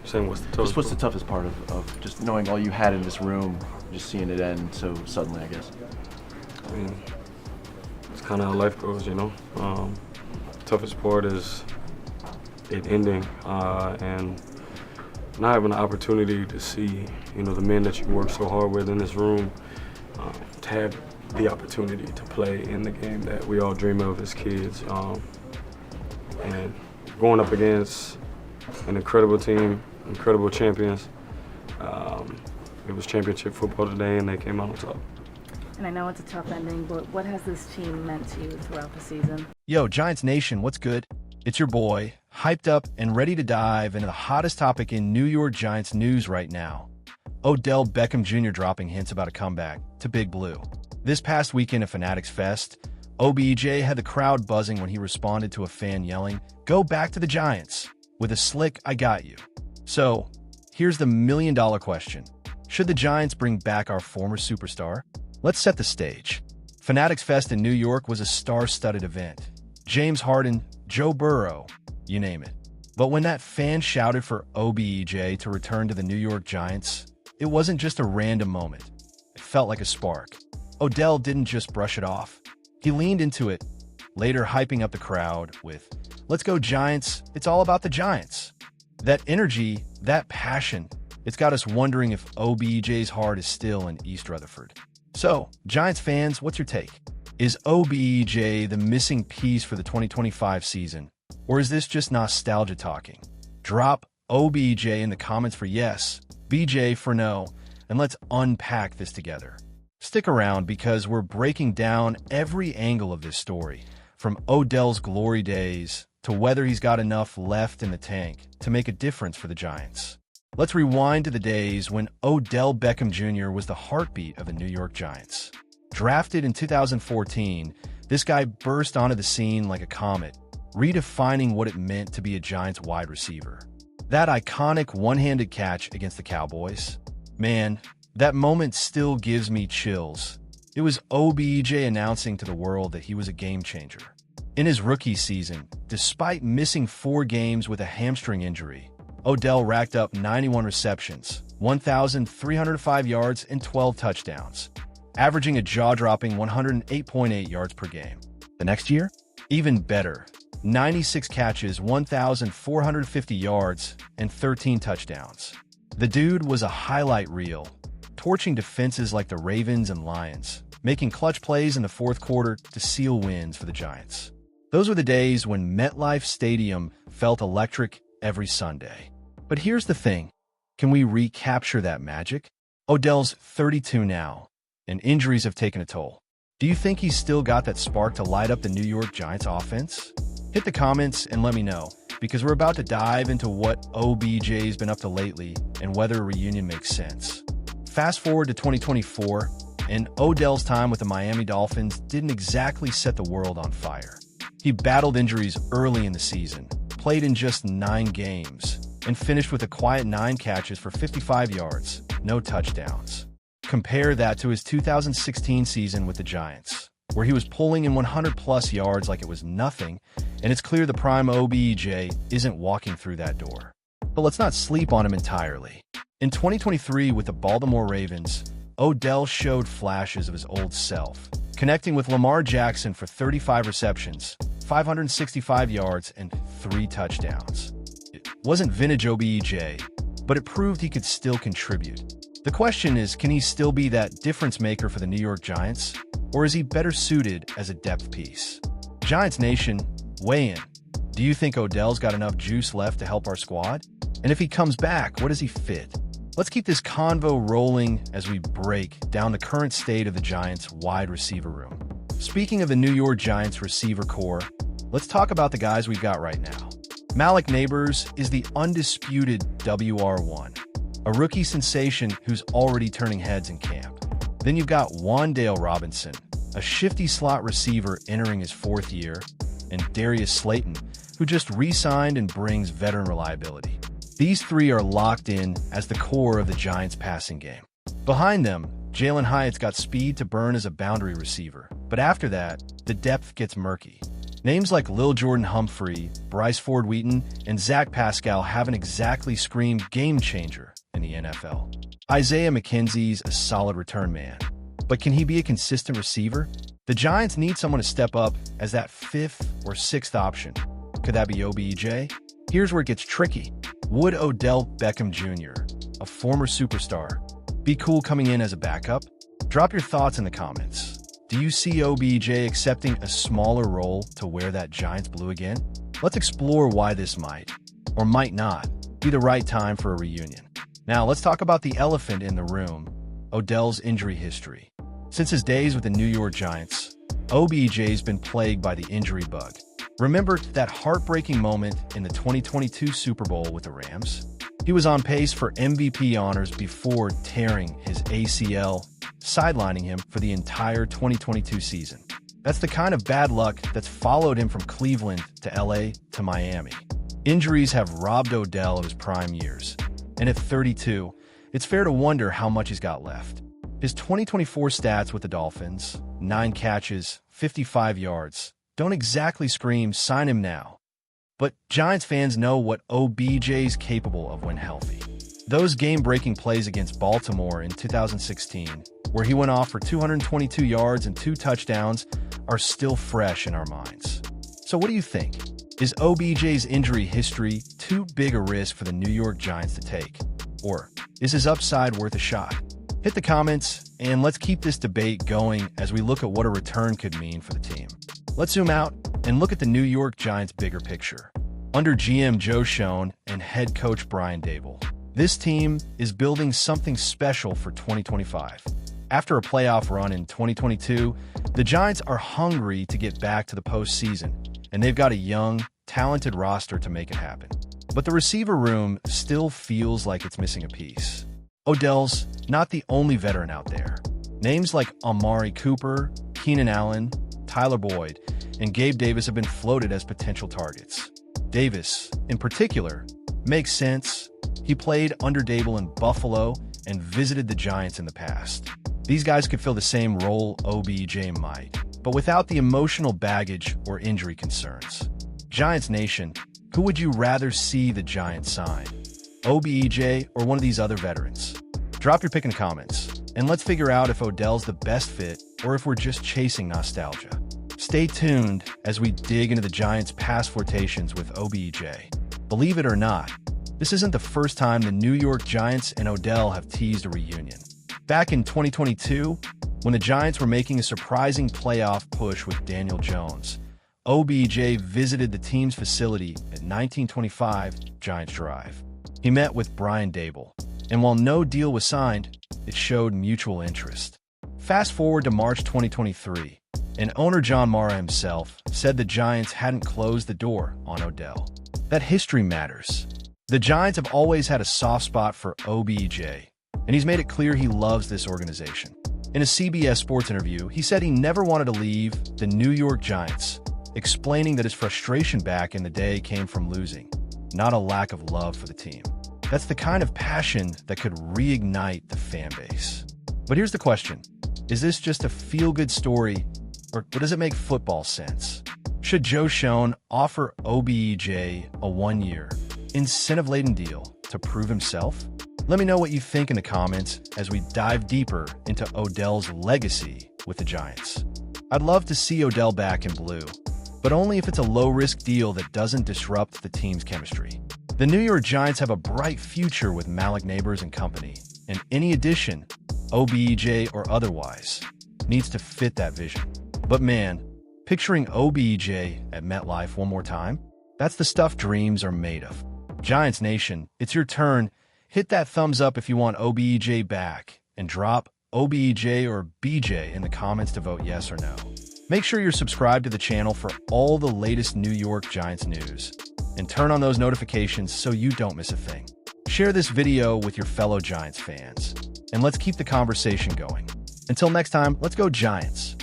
Saying what's the toughest? Just what's the toughest part of just knowing all you had in this room, just seeing it end so suddenly, I guess? I mean, it's kind of how life goes, you know. Toughest part is it ending and not having the opportunity to see, you know, the men that you work so hard with in this room, to have the opportunity to play in the game that we all dream of as kids, and going up against an incredible team, incredible champions. It was championship football today, and they came out on top. And I know it's a tough ending, but what has this team meant to you throughout the season? Yo, Giants Nation, what's good? It's your boy, hyped up and ready to dive into the hottest topic in New York Giants news right now. Odell Beckham Jr. dropping hints about a comeback to Big Blue. This past weekend at Fanatics Fest, OBJ had the crowd buzzing when he responded to a fan yelling, "Go back to the Giants," with a slick, "I got you." So, here's the million-dollar question. Should the Giants bring back our former superstar? Let's set the stage. Fanatics Fest in New York was a star-studded event. James Harden, Joe Burrow, you name it. But when that fan shouted for OBJ to return to the New York Giants, it wasn't just a random moment. It felt like a spark. Odell didn't just brush it off. He leaned into it, later hyping up the crowd with, "Let's go Giants, it's all about the Giants." That energy, that passion, it's got us wondering if OBJ's heart is still in East Rutherford. So, Giants fans, what's your take? Is OBJ the missing piece for the 2025 season? Or is this just nostalgia talking? Drop OBJ in the comments for yes, BJ for no, and let's unpack this together. Stick around because we're breaking down every angle of this story, from Odell's glory days to whether he's got enough left in the tank to make a difference for the Giants. Let's rewind to the days when Odell Beckham Jr. was the heartbeat of the New York Giants. Drafted in 2014, this guy burst onto the scene like a comet, redefining what it meant to be a Giants wide receiver. That iconic one-handed catch against the Cowboys, man, that moment still gives me chills. It was OBJ announcing to the world that he was a game changer. In his rookie season, despite missing 4 games with a hamstring injury, Odell racked up 91 receptions, 1,305 yards, and 12 touchdowns, averaging a jaw-dropping 108.8 yards per game. The next year, even better, 96 catches, 1,450 yards, and 13 touchdowns. The dude was a highlight reel, torching defenses like the Ravens and Lions, making clutch plays in the fourth quarter to seal wins for the Giants. Those were the days when MetLife Stadium felt electric every Sunday. But here's the thing. Can we recapture that magic? Odell's 32 now, and injuries have taken a toll. Do you think he's still got that spark to light up the New York Giants offense? Hit the comments and let me know, because we're about to dive into what OBJ's been up to lately and whether a reunion makes sense. Fast forward to 2024, and Odell's time with the Miami Dolphins didn't exactly set the world on fire. He battled injuries early in the season, played in just 9 games, and finished with a quiet 9 catches for 55 yards, no touchdowns. Compare that to his 2016 season with the Giants, where he was pulling in 100-plus yards like it was nothing, and it's clear the prime OBJ isn't walking through that door. But let's not sleep on him entirely. In 2023 with the Baltimore Ravens, Odell showed flashes of his old self, connecting with Lamar Jackson for 35 receptions, 565 yards, and 3 touchdowns. It wasn't vintage OBJ, but it proved he could still contribute. The question is, can he still be that difference maker for the New York Giants, or is he better suited as a depth piece? Giants Nation, weigh in. Do you think Odell's got enough juice left to help our squad? And if he comes back, what does he fit? Let's keep this convo rolling as we break down the current state of the Giants' wide receiver room. Speaking of the New York Giants receiver core, let's talk about the guys we've got right now. Malik Neighbors is the undisputed WR1, a rookie sensation who's already turning heads in camp. Then you've got Wan'Dale Robinson, a shifty slot receiver entering his 4th year, and Darius Slayton, who just re-signed and brings veteran reliability. These 3 are locked in as the core of the Giants' passing game. Behind them, Jalen Hyatt's got speed to burn as a boundary receiver, but after that, the depth gets murky. Names like Lil Jordan Humphrey, Bryce Ford-Wheaton, and Zach Pascal haven't exactly screamed game changer in the NFL. Isaiah McKenzie's a solid return man, but can he be a consistent receiver? The Giants need someone to step up as that fifth or sixth option. Could that be OBJ? Here's where it gets tricky. Would Odell Beckham Jr., a former superstar, be cool coming in as a backup? Drop your thoughts in the comments. Do you see OBJ accepting a smaller role to wear that Giants blue again? Let's explore why this might, or might not, be the right time for a reunion. Now, let's talk about the elephant in the room, Odell's injury history. Since his days with the New York Giants, OBJ's been plagued by the injury bug. Remember that heartbreaking moment in the 2022 Super Bowl with the Rams? He was on pace for MVP honors before tearing his ACL, sidelining him for the entire 2022 season. That's the kind of bad luck that's followed him from Cleveland to LA to Miami. Injuries have robbed Odell of his prime years, and at 32, it's fair to wonder how much he's got left. His 2024 stats with the Dolphins, 9 catches, 55 yards, don't exactly scream, sign him now. But Giants fans know what OBJ's capable of when healthy. Those game-breaking plays against Baltimore in 2016, where he went off for 222 yards and 2 touchdowns, are still fresh in our minds. So what do you think? Is OBJ's injury history too big a risk for the New York Giants to take? Or is his upside worth a shot? Hit the comments, and let's keep this debate going as we look at what a return could mean for the team. Let's zoom out and look at the New York Giants' bigger picture. Under GM Joe Schoen and head coach Brian Daboll, this team is building something special for 2025. After a playoff run in 2022, the Giants are hungry to get back to the postseason, and they've got a young, talented roster to make it happen. But the receiver room still feels like it's missing a piece. Odells, not the only veteran out there. Names like Amari Cooper, Keenan Allen, Tyler Boyd, and Gabe Davis have been floated as potential targets. Davis, in particular, makes sense. He played under Daboll in Buffalo and visited the Giants in the past. These guys could fill the same role OBJ might, but without the emotional baggage or injury concerns. Giants Nation, who would you rather see the Giants sign? OBJ or one of these other veterans? Drop your pick in the comments, and let's figure out if Odell's the best fit or if we're just chasing nostalgia. Stay tuned as we dig into the Giants' past flirtations with OBJ. Believe it or not, this isn't the first time the New York Giants and Odell have teased a reunion. Back in 2022, when the Giants were making a surprising playoff push with Daniel Jones, OBJ visited the team's facility at 1925 Giants Drive. He met with Brian Daboll, and while no deal was signed, it showed mutual interest. Fast forward to March 2023, and owner John Mara himself said the Giants hadn't closed the door on Odell. That history matters. The Giants have always had a soft spot for OBJ, and he's made it clear he loves this organization. In a CBS Sports interview, he said he never wanted to leave the New York Giants, explaining that his frustration back in the day came from losing, not a lack of love for the team. That's the kind of passion that could reignite the fan base. But here's the question. Is this just a feel-good story, or does it make football sense? Should Joe Schoen offer OBJ a 1-year, incentive-laden deal to prove himself? Let me know what you think in the comments as we dive deeper into Odell's legacy with the Giants. I'd love to see Odell back in blue, but only if it's a low-risk deal that doesn't disrupt the team's chemistry. The New York Giants have a bright future with Malik Neighbors and company, and any addition, OBJ or otherwise, needs to fit that vision. But man, picturing OBJ at MetLife one more time? That's the stuff dreams are made of. Giants Nation, it's your turn. Hit that thumbs up if you want OBJ back, and drop OBJ or BJ in the comments to vote yes or no. Make sure you're subscribed to the channel for all the latest New York Giants news, and turn on those notifications so you don't miss a thing. Share this video with your fellow Giants fans, and let's keep the conversation going. Until next time, let's go Giants.